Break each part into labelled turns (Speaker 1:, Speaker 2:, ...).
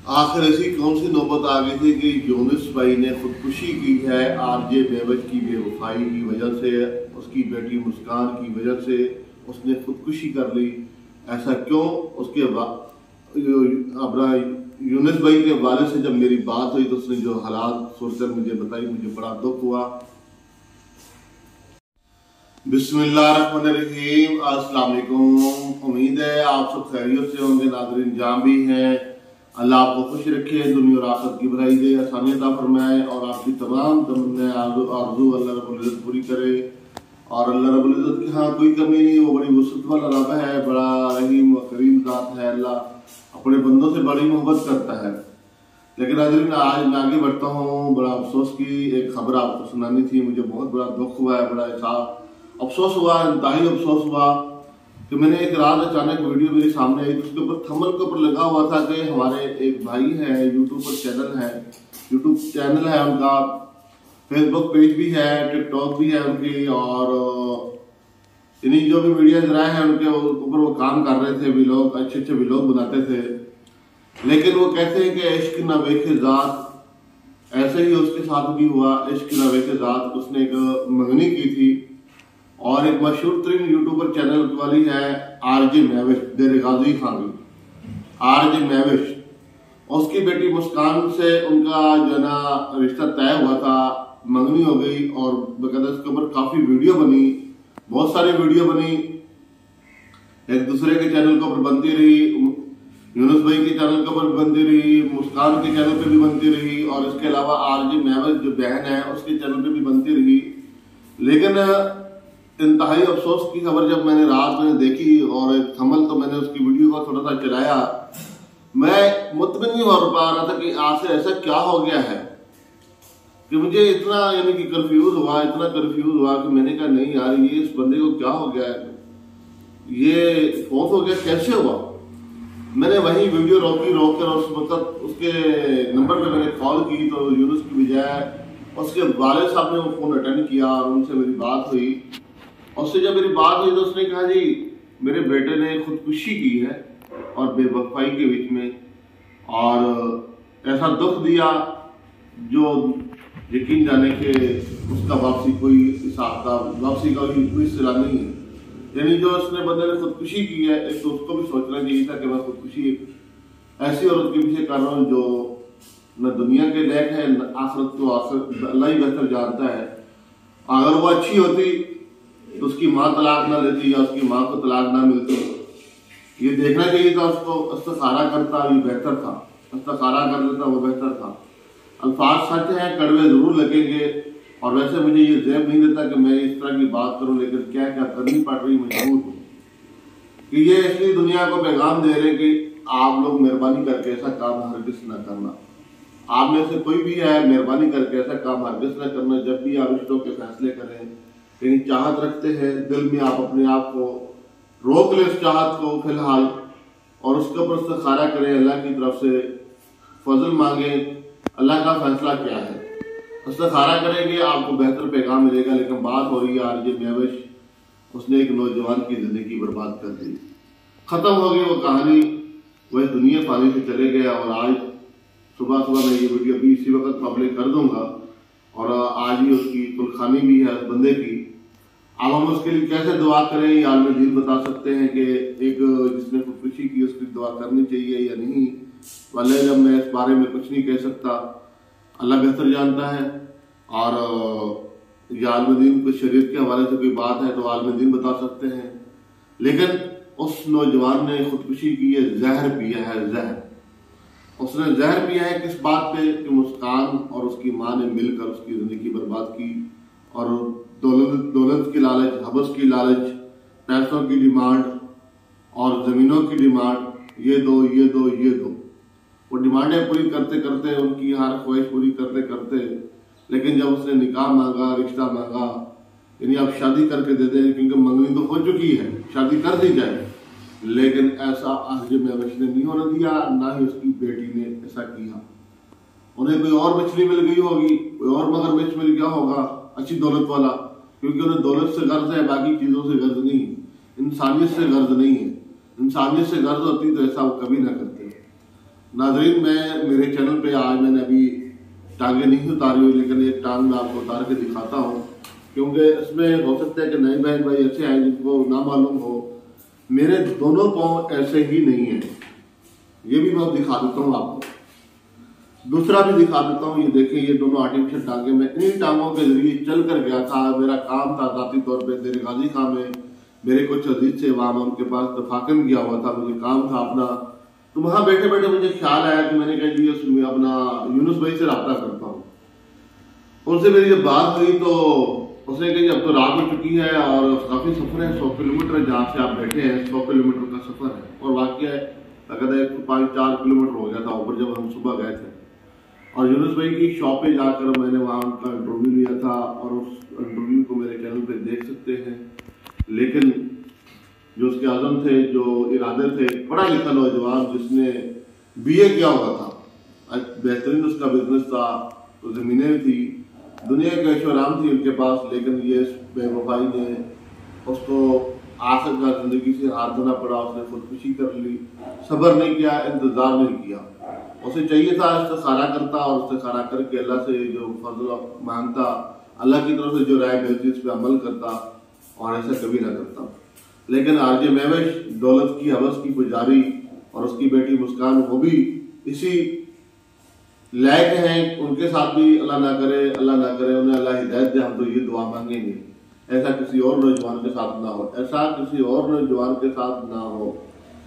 Speaker 1: आखिर ऐसी कौन सी नौबत आ गई थी कि यूनुस भाई ने खुदकुशी की है आरजे मेवज की बेवफाई की वजह से, उसकी बेटी मुस्कान की वजह से उसने खुदकुशी कर ली। ऐसा क्यों? उसके अपना यूनुस भाई के वाले से जब मेरी बात हुई तो उसने जो हालात सोचकर मुझे बताई, मुझे बड़ा दुख हुआ। बिस्मिल्लाहिर्रहमानिर्रहीम, अस्सलाम वालेकुम। उम्मीद है आप सब खैरियत से होंगे। नाज़रीन जहाँ भी हैं, अल्लाह आपको खुश रखे, दुनिया और आखिरत की भलाई दे, आसानियत फरमाए और आपकी तमाम तमन्नाएं आरज़ू अल्लाह रब्बुल इज़्ज़त पूरी करे। और अल्लाह रब्बुल इज़्ज़त की हाँ कोई कमी नहीं, वो बड़ी वसअत वाला रब है, बड़ा रहीम व करीम ज़ात है। अल्लाह अपने बंदों से बड़ी मोहब्बत करता है। लेकिन नाज़रीन आज मैं आगे बढ़ता हूँ। बड़ा अफसोस की एक खबर आपको सुनानी थी। मुझे बहुत बड़ा दुख हुआ है, बड़ा अफसोस हुआ, इंतहाई अफसोस हुआ कि मैंने एक रात अचानक वीडियो मेरे सामने आई, उसके ऊपर थंबनेल के ऊपर लगा हुआ था कि हमारे एक भाई हैं, यूट्यूब चैनल है उनका, फेसबुक पेज भी है, टिकटॉक भी है उनकी, और इन्हीं जो भी मीडिया जराए हैं उनके ऊपर वो काम कर रहे थे, व्लॉग अच्छे अच्छे व्लॉग बनाते थे। लेकिन वो कहते हैं कि इश्क न वेखे ज़ात, ऐसे ही उसके साथ भी हुआ। इश्क न वेखे ज़ात, उसने एक मंगनी की थी और एक मशहूर तरीन यूट्यूबर चैनल वाली है आरजे मेविश, देर गाजी खान, आरजे मेविश, उसकी बेटी मुस्कान से उनका जो ना रिश्ता तय हुआ था, मंगनी हो गई और बकायदा इसके ऊपर काफी वीडियो बनी, बहुत सारी वीडियो बनी, एक दूसरे के चैनल के ऊपर बनती रही, यूनुस भाई के चैनल के ऊपर बनती रही, मुस्कान के चैनल पे भी बनती रही और इसके अलावा आरजे मेविश जो बहन है उसके चैनल पे भी बनती रही। लेकिन इंतहाई अफसोस की खबर जब मैंने रात में देखी और एक थंबनेल तो मैंने उसकी वीडियो को थोड़ा सा चलाया, मैं मुतमिन नहीं हो पा रहा था कि आखिर ऐसा क्या हो गया है कि मुझे इतना यानी कि इतना कंफ्यूज हुआ कि मैंने कहा नहीं यार, ये इस बंदे को क्या हो गया है, ये फोन हो गया, कैसे हुआ। मैंने वही वीडियो रोक कर उस वक्त उसके नंबर पे मैंने कॉल की तो यूनुस की बजाय उसके वाले साहब ने वो फोन अटेंड किया और उनसे मेरी बात हुई। उससे जब मेरी बात हुई तो उसने कहा जी मेरे बेटे ने खुदकुशी की है और बेवफाई के बीच में, और ऐसा दुख दिया जो यकीन जाने के उसका वापसी कोई हिसाब का वापसी का कोई सिला नहीं है। यानी जो उसने बंदे ने खुदकुशी की है, एक तो उसको भी सोचना चाहिए था कि मैं खुदकुशी ऐसी औरत के पीछे कर रहा हूँ जो न दुनिया के लायक है, न आखिरत को आखिर अल्लाह ही बेहतर जानता है। अगर वो अच्छी होती तो उसकी माँ तलाक ना लेती या उसकी माँ को तलाक ना मिलती, ये देखना चाहिए था उसको। इस्तिखारा करता, ये बेहतर था, इस्तिखारा कर लेता, वो बेहतर था। अल्फाज सच हैं, कड़वे जरूर लगेंगे और वैसे मुझे ये ज़ेब नहीं देता कि मैं इस तरह की बात करूं, लेकिन क्या क्या करनी पड़ रही, मजबूर हूँ कि ये इसलिए दुनिया को पैगाम दे रहे कि आप लोग मेहरबानी करके ऐसा काम हरगिज़ न करना। आप में से कोई भी है, मेहरबानी करके ऐसा काम हरगिज़ न करना। जब भी आप रिश्तों के फैसले करें, कहीं चाहत रखते हैं दिल में, आप अपने आप को रोक ले उस चाहत को फिलहाल और उसके ऊपर इस्तिखारा करें, अल्लाह की तरफ से फजल मांगे, अल्लाह का फैसला क्या है, इस्तिखारा करेंगे आपको बेहतर पैगाम मिलेगा। लेकिन बात हो रही है आरजे मेविश, उसने एक नौजवान की जिंदगी बर्बाद कर दी, खत्म हो गई वो कहानी, वह दुनिया पानी से चले गया। और आज सुबह मैं ये वीडियो भी इसी वक्त पब्लिक कर दूंगा और आज ही उसकी कुलखानी भी है उस बंदे की। अब हम उसके लिए कैसे दुआ करें, ये आलम दीन बता सकते हैं कि एक जिसने खुदकुशी की उसकी दुआ करनी चाहिए या नहीं। वाले जब मैं इस बारे में कुछ नहीं कह सकता, अल्लाह बेहतर जानता है। और ये आलम दीन को शरीयत के हवाले से कोई बात है तो आलम दीन बता सकते हैं। लेकिन उस नौजवान ने खुदकुशी की है, जहर पिया है, जहर उसने जहर पिया है। किस बात पे कि मुस्कान और उसकी माँ ने मिलकर उसकी जिंदगी बर्बाद की और दौलत की लालच, हवस की लालच, पैसों की डिमांड और जमीनों की डिमांड, ये दो वो डिमांडें पूरी करते करते, उनकी हर ख्वाहिश पूरी करते करते, लेकिन जब उसने निकाह मांगा, रिश्ता मांगा, यानी आप शादी करके दे दें क्योंकि मंगनी तो हो चुकी है, शादी कर दी जाए, लेकिन ऐसा आरजे मेविश ने नहीं होने दिया, ना ही उसकी बेटी ने ऐसा किया। उन्हें कोई और मछली मिल गई होगी, कोई और मगरमच्छ मिल गया होगा अच्छी दौलत वाला, क्योंकि उन्हें दौलत से गर्ज है, बाकी चीजों से गर्ज नहीं है, इंसानियत से गर्ज नहीं है। इंसानियत से गर्ज होती तो ऐसा वो कभी ना करते। नाजरीन, मेरे चैनल पे आज मैंने अभी टांगे नहीं उतारी हुई, लेकिन एक टांग मैं आपको उतार के दिखाता हूँ, क्योंकि इसमें हो सकता है कि नए बहन भाई ऐसे हैं जिनको ना मालूम हो। मेरे दोनों पाँव ऐसे ही नहीं है, ये भी मैं दिखा देता हूँ आपको। दूसरा भी दिखा देता हूँ, ये देखिए, ये दोनों आर्टिफिशियल टांगे मैं इन्हीं टांगों के जरिए चल कर गया था। मेरा काम था जाती तौर पे देर गाजी खां में, मेरे कुछ अजीज से वहां उनके पास तफाकन किया हुआ था, मुझे काम था अपना। तो वहां बैठे बैठे मुझे ख्याल आया कि मैंने कहा जी उसमें अपना यूनुस भाई से रब्ता करता हूँ। उनसे मेरी जब बात हुई तो उसने कहा अब तो रात हो चुकी है और काफी सफर है, 100 किलोमीटर जहाँ से आप बैठे हैं 100 किलोमीटर का सफर है। और वाकई है, अगर 5-4 किलोमीटर हो गया था ऊपर जब हम सुबह गए थे। और यूनुस भाई की शॉप पे जाकर मैंने वहाँ उनका इंटरव्यू लिया था और उस इंटरव्यू को मेरे चैनल पे देख सकते हैं। लेकिन जो उसके आज़म थे, जो इरादे थे, पढ़ा लिखा नौजवान जिसने BA किया हुआ था, बेहतरीन उसका बिजनेस था, तो जमीनें भी थी, दुनिया की ऐशोआराम थी उनके पास, लेकिन ये बेवफाई ने उसको आखिरकार जिंदगी से हाथ धोना पड़ा। उसने खुदकुशी कर ली, सब्र नहीं किया, इंतजार नहीं किया। उसे चाहिए था इस्तिखारा करता और इस्तिखारा करके अल्लाह से जो फजल मांगता, अल्लाह की तरफ से जो राय मिलती उस पर अमल करता, और ऐसा कभी ना करता। लेकिन RJ महविश दौलत की हवस की पुजारी और उसकी बेटी मुस्कान, वो भी इसी लायक हैं। उनके साथ भी अल्लाह ना करे उन्हें अल्लाह हिदायत दे, हम तो ये दुआ मांगेंगे ऐसा किसी और नौजवान के साथ ना हो, ऐसा किसी और नौजवान के साथ ना हो।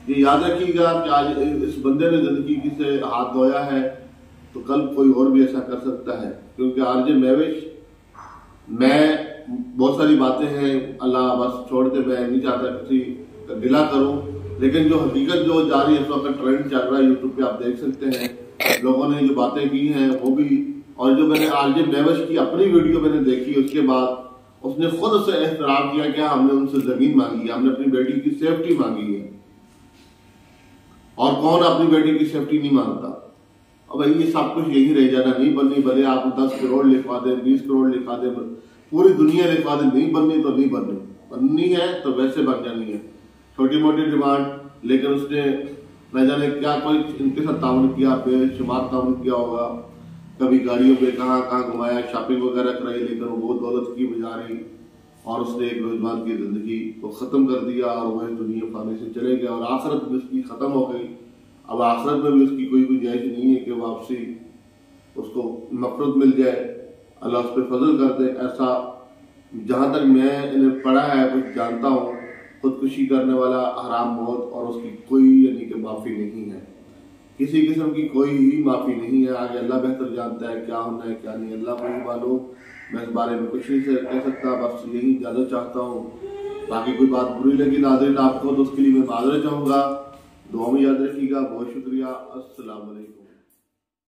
Speaker 1: ये याद रखिएगा कि आज इस बंदे ने जिंदगी से हाथ धोया है तो कल कोई और भी ऐसा कर सकता है। क्योंकि RJ महविश, मैं बहुत सारी बातें हैं अल्लाह बस छोड़ते, मैं नहीं चाहता किसी का गिला करूं, लेकिन जो हकीकत जो जा रही है इस वक्त ट्रेंड चल रहा है यूट्यूब पे आप देख सकते हैं, लोगों ने जो बातें की हैं वो भी। और जो मैंने RJ महविश की अपनी वीडियो मैंने देखी, उसके बाद उसने खुद से एहतराम किया कि हमने उनसे जमीन मांगी है, हमने अपनी बेटी की सेफ्टी मांगी है। और कौन अपनी बेटी की सेफ्टी नहीं मांगता? अब ये सब कुछ यही रह जाना, नहीं बननी भले आप 10 करोड़ लिखवा दें, 20 करोड़ लिखवा दें, पूरी दुनिया लिखवा दें, नहीं बननी तो नहीं बननी, बननी है तो वैसे बन जानी है, छोटी मोटी डिमांड। लेकिन उसने न जाने क्या कोई इनके साथ ताउन किया, बेशुमार ताउन किया होगा, कभी गाड़ियों पे कहाँ घुमाया, शॉपिंग वगैरह कराई, लेकिन वो दौलत की गुजारी और उसने एक नौजवान की जिंदगी को खत्म कर दिया और वह दुनिया फाने से चले गया और आखिरत भी उसकी खत्म हो गई। अब आखिरत में भी उसकी कोई गुंजाइश नहीं है कि वापसी उसको मफरत मिल जाए, अल्लाह उस पर फजल कर दे। ऐसा जहां तक मैं इन्हें पढ़ा है, कुछ जानता हूँ, खुदकुशी करने वाला हराम मौत और उसकी कोई यानी कि माफी नहीं है, किसी किस्म की कोई ही माफी नहीं है। आगे अल्लाह बेहतर जानता है क्या होना है क्या नहीं, अल्लाह को ही मालूम, मैं इस बारे में कुछ नहीं कह सकता, बस यही इजाजत चाहता हूँ। बाकी कोई बात बुरी लगी नाज़रीन आपको तो उसके लिए मैं माजरत चाहूँगा, दुआ में याद रखिएगा। बहुत शुक्रिया, अस्सलाम वालेकुम।